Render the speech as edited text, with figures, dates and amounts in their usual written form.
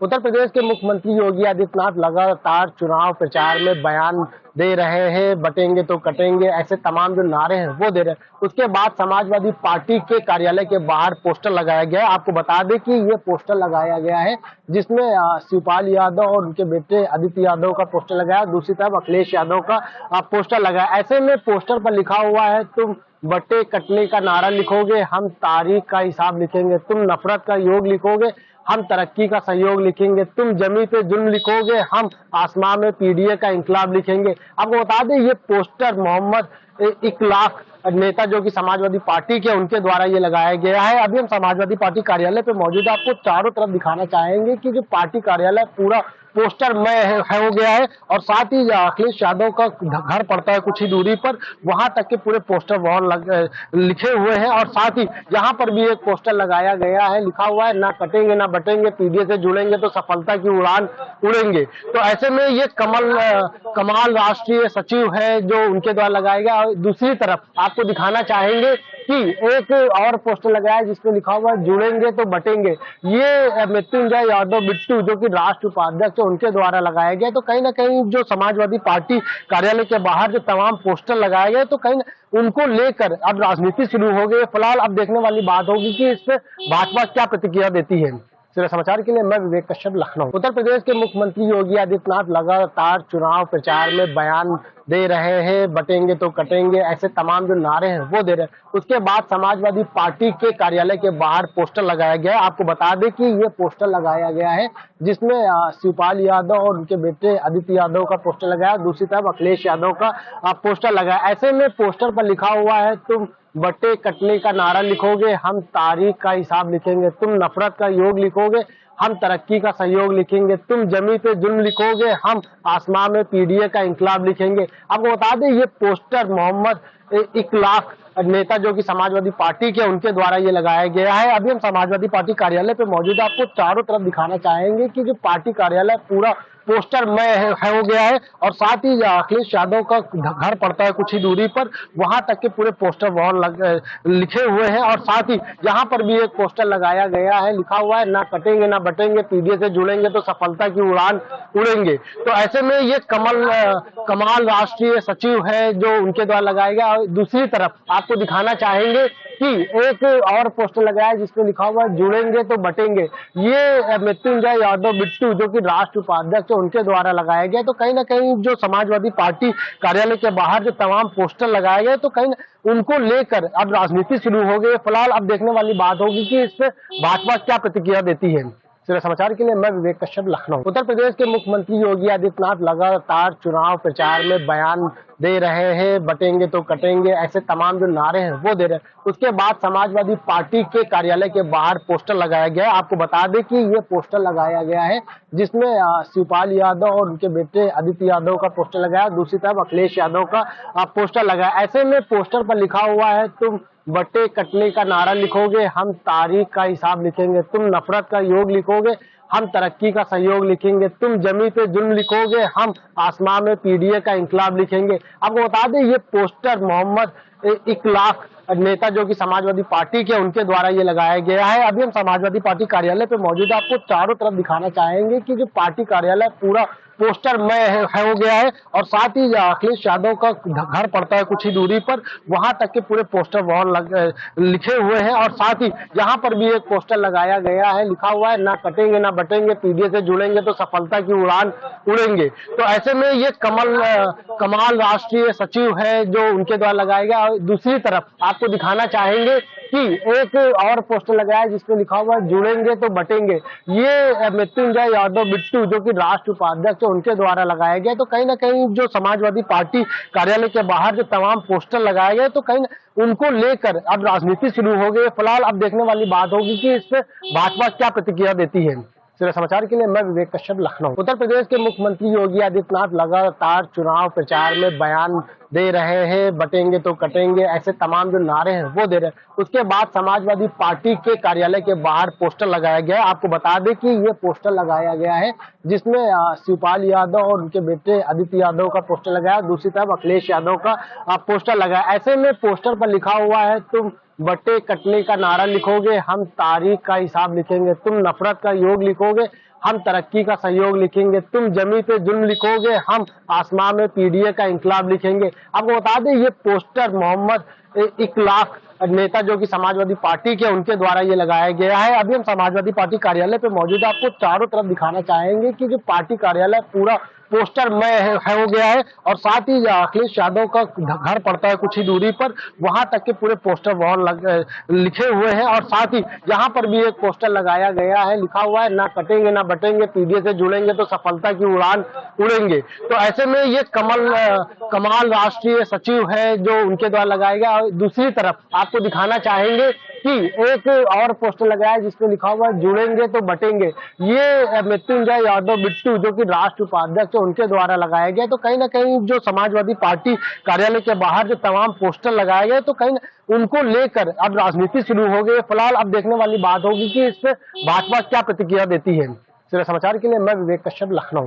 उत्तर प्रदेश के मुख्यमंत्री योगी आदित्यनाथ लगातार चुनाव प्रचार में बयान दे रहे हैं, बटेंगे तो कटेंगे, ऐसे तमाम जो नारे हैं वो दे रहे हैं। उसके बाद समाजवादी पार्टी के कार्यालय के बाहर पोस्टर लगाया गया है। आपको बता दें कि ये पोस्टर लगाया गया है जिसमें शिवपाल यादव और उनके बेटे आदित्य यादव का पोस्टर लगाया, दूसरी तरफ अखिलेश यादव का पोस्टर लगाया। ऐसे में पोस्टर पर लिखा हुआ है, तुम बटे कटने का नारा लिखोगे, हम तारीख का हिसाब लिखेंगे, तुम नफरत का योग लिखोगे, हम तरक्की का सहयोग लिखेंगे, तुम जमी पे जुल्म लिखोगे, हम आसमां में पीडीए का इंकलाब लिखेंगे। आपको बता दें ये पोस्टर मोहम्मद इकलाक नेता जो कि समाजवादी पार्टी के उनके द्वारा ये लगाया गया है। अभी हम समाजवादी पार्टी कार्यालय पे मौजूद है, आपको चारों तरफ दिखाना चाहेंगे कि जो पार्टी कार्यालय पूरा पोस्टर में हो गया है और साथ ही अखिलेश यादव का घर पड़ता है कुछ ही दूरी पर, वहां तक के पूरे पोस्टर वहां लिखे हुए हैं और साथ ही यहाँ पर भी एक पोस्टर लगाया गया है, लिखा हुआ है ना कटेंगे ना बटेंगे, पीडीए से जुड़ेंगे तो सफलता की उड़ान उड़ेंगे। तो ऐसे में ये कमाल राष्ट्रीय सचिव है जो उनके द्वारा लगाया गया। और दूसरी तरफ आपको दिखाना चाहेंगे कि एक और पोस्टर लगाया है जिसमें लिखा हुआ है जुड़ेंगे तो बटेंगे। ये मृत्युंजय यादव बिट्टू जो कि राष्ट्र उपाध्यक्ष उनके द्वारा लगाया गया। तो कहीं ना कहीं जो समाजवादी पार्टी कार्यालय के बाहर जो तमाम पोस्टर लगाए गए, तो कहीं उनको लेकर अब राजनीति शुरू हो गई। फिलहाल अब देखने वाली बात होगी कि इस पे भाजपा क्या प्रतिक्रिया देती है। सिरे समाचार के लिए मैं विवेक कश्यप, लखनऊ। उत्तर प्रदेश के मुख्यमंत्री योगी आदित्यनाथ लगातार चुनाव प्रचार में बयान दे रहे हैं, बटेंगे तो कटेंगे, ऐसे तमाम जो नारे हैं वो दे रहे हैं। उसके बाद समाजवादी पार्टी के कार्यालय के बाहर पोस्टर लगाया गया है। आपको बता दें कि ये पोस्टर लगाया गया है जिसमें शिवपाल यादव और उनके बेटे आदित्य यादव का पोस्टर लगाया, दूसरी तरफ अखिलेश यादव का पोस्टर लगाया। ऐसे में पोस्टर पर लिखा हुआ है, तुम बटे कटने का नारा लिखोगे, हम तारीख का हिसाब लिखेंगे, तुम नफरत का योग लिखोगे, हम तरक्की का सहयोग लिखेंगे, तुम जमी पे जुल्म लिखोगे, हम आसमां में पीडीए का इंकलाब लिखेंगे। आपको बता दें ये पोस्टर मोहम्मद इकलाक नेता जो कि समाजवादी पार्टी के उनके द्वारा ये लगाया गया है। अभी हम समाजवादी पार्टी कार्यालय पे मौजूद है, आपको चारों तरफ दिखाना चाहेंगे कि जो पार्टी कार्यालय पूरा पोस्टर में हो गया है और साथ ही अखिलेश यादव का घर पड़ता है कुछ ही दूरी पर, वहां तक के पूरे पोस्टर वहां लिखे हुए हैं और साथ ही यहाँ पर भी एक पोस्टर लगाया गया है, लिखा हुआ है ना कटेंगे ना बटेंगे, पीडीए से जुड़ेंगे तो सफलता की उड़ान उड़ेंगे। तो ऐसे में ये कमाल राष्ट्रीय सचिव है जो उनके द्वारा लगाया गया। और दूसरी तरफ आपको दिखाना चाहेंगे कि एक और पोस्टर लगाया है जिसमें लिखा हुआ है जुड़ेंगे तो बटेंगे। ये मृत्युंजय यादव बिट्टू जो कि राष्ट्र उपाध्यक्ष उनके द्वारा लगाया गया। तो कहीं ना कहीं जो समाजवादी पार्टी कार्यालय के बाहर जो तमाम पोस्टर लगाए गए, तो कहीं उनको लेकर अब राजनीति शुरू हो गई। फिलहाल अब देखने वाली बात होगी कि इस पे भाजपा क्या प्रतिक्रिया देती है। सिरे समाचार के लिए मैं विवेक कश्यप, लखनऊ। उत्तर प्रदेश के मुख्यमंत्री योगी आदित्यनाथ लगातार चुनाव प्रचार में बयान दे रहे हैं, बटेंगे तो कटेंगे, ऐसे तमाम जो नारे हैं वो दे रहे हैं। उसके बाद समाजवादी पार्टी के कार्यालय के बाहर पोस्टर लगाया गया है। आपको बता दें कि ये पोस्टर लगाया गया है जिसमें शिवपाल यादव और उनके बेटे आदित्य यादव का पोस्टर लगाया, दूसरी तरफ अखिलेश यादव का पोस्टर लगाया। ऐसे में पोस्टर पर लिखा हुआ है, तुम बटे कटने का नारा लिखोगे, हम तारीख का हिसाब लिखेंगे, तुम नफरत का योग लिखोगे, हम तरक्की का सहयोग लिखेंगे, तुम जमी पे जुल्म लिखोगे, हम आसमां में पीडीए का इंकलाब लिखेंगे। आपको बता दें ये पोस्टर मोहम्मद इकलाक नेता जो कि समाजवादी पार्टी के उनके द्वारा ये लगाया गया है। अभी हम समाजवादी पार्टी कार्यालय पे मौजूद है, आपको चारों तरफ दिखाना चाहेंगे कि जो पार्टी कार्यालय पूरा पोस्टर में हो गया है और साथ ही अखिलेश यादव का घर पड़ता है कुछ ही दूरी पर, वहां तक के पूरे पोस्टर वहां लिखे हुए हैं और साथ ही यहाँ पर भी एक पोस्टर लगाया गया है, लिखा हुआ है ना कटेंगे ना बटेंगे, पीडीए से जुड़ेंगे तो सफलता की उड़ान उड़ेंगे। तो ऐसे में ये कमाल राष्ट्रीय सचिव है जो उनके द्वारा लगाया गया। और दूसरी तरफ आपको दिखाना चाहेंगे कि एक और पोस्टर लगाया है जिसमें लिखा हुआ है जुड़ेंगे तो बटेंगे। ये मृत्युंजय यादव बिट्टू जो कि राष्ट्र उपाध्यक्ष उनके द्वारा लगाया गया। तो कहीं ना कहीं जो समाजवादी पार्टी कार्यालय के बाहर जो तमाम पोस्टर लगाए गए, तो कहीं उनको लेकर अब राजनीति शुरू हो गई। फिलहाल अब देखने वाली बात होगी कि इस पे भाजपा क्या प्रतिक्रिया देती है। सिरे समाचार के लिए मैं विवेक कश्यप, लखनऊ। उत्तर प्रदेश के मुख्यमंत्री योगी आदित्यनाथ लगातार चुनाव प्रचार में बयान दे रहे हैं, बटेंगे तो कटेंगे, ऐसे तमाम जो नारे हैं वो दे रहे हैं। उसके बाद समाजवादी पार्टी के कार्यालय के बाहर पोस्टर लगाया गया है। आपको बता दें कि ये पोस्टर लगाया गया है जिसमें शिवपाल यादव और उनके बेटे आदित्य यादव का पोस्टर लगाया, दूसरी तरफ अखिलेश यादव का पोस्टर लगाया। ऐसे में पोस्टर पर लिखा हुआ है, तुम बटे कटने का नारा लिखोगे, हम तारीख का हिसाब लिखेंगे, तुम नफरत का योग लिखोगे, हम तरक्की का सहयोग लिखेंगे, तुम जमी पे जुल्म लिखोगे, हम आसमां में पीडीए का इंकलाब लिखेंगे। आपको बता दें ये पोस्टर मोहम्मद इकलाक नेता जो कि समाजवादी पार्टी के उनके द्वारा ये लगाया गया है। अभी हम समाजवादी पार्टी कार्यालय पे मौजूद है, आपको चारों तरफ दिखाना चाहेंगे कि जो पार्टी कार्यालय पूरा पोस्टर में हो गया है और साथ ही अखिलेश यादव का घर पड़ता है कुछ ही दूरी पर, वहां तक के पूरे पोस्टर वहां लिखे हुए हैं और साथ ही यहाँ पर भी एक पोस्टर लगाया गया है, लिखा हुआ है ना कटेंगे ना बटेंगे, पीडीए से जुड़ेंगे तो सफलता की उड़ान उड़ेंगे। तो ऐसे में ये कमाल राष्ट्रीय सचिव है जो उनके द्वारा लगाया गया। और दूसरी तरफ आपको दिखाना चाहेंगे कि एक और पोस्टर लगाया है जिसमें लिखा हुआ है जुड़ेंगे तो बटेंगे। ये मृत्युंजय यादव बिट्टू जो कि राष्ट्र उपाध्यक्ष है उनके द्वारा लगाया गया। तो कहीं ना कहीं जो समाजवादी पार्टी कार्यालय के बाहर जो तमाम पोस्टर लगाए गए तो कहीं उनको लेकर अब राजनीति शुरू हो गई। फिलहाल अब देखने वाली बात होगी कि इस पर भाजपा क्या प्रतिक्रिया देती है। सिर्फ समाचार के लिए मैं विवेक कश्यप, लखनऊ।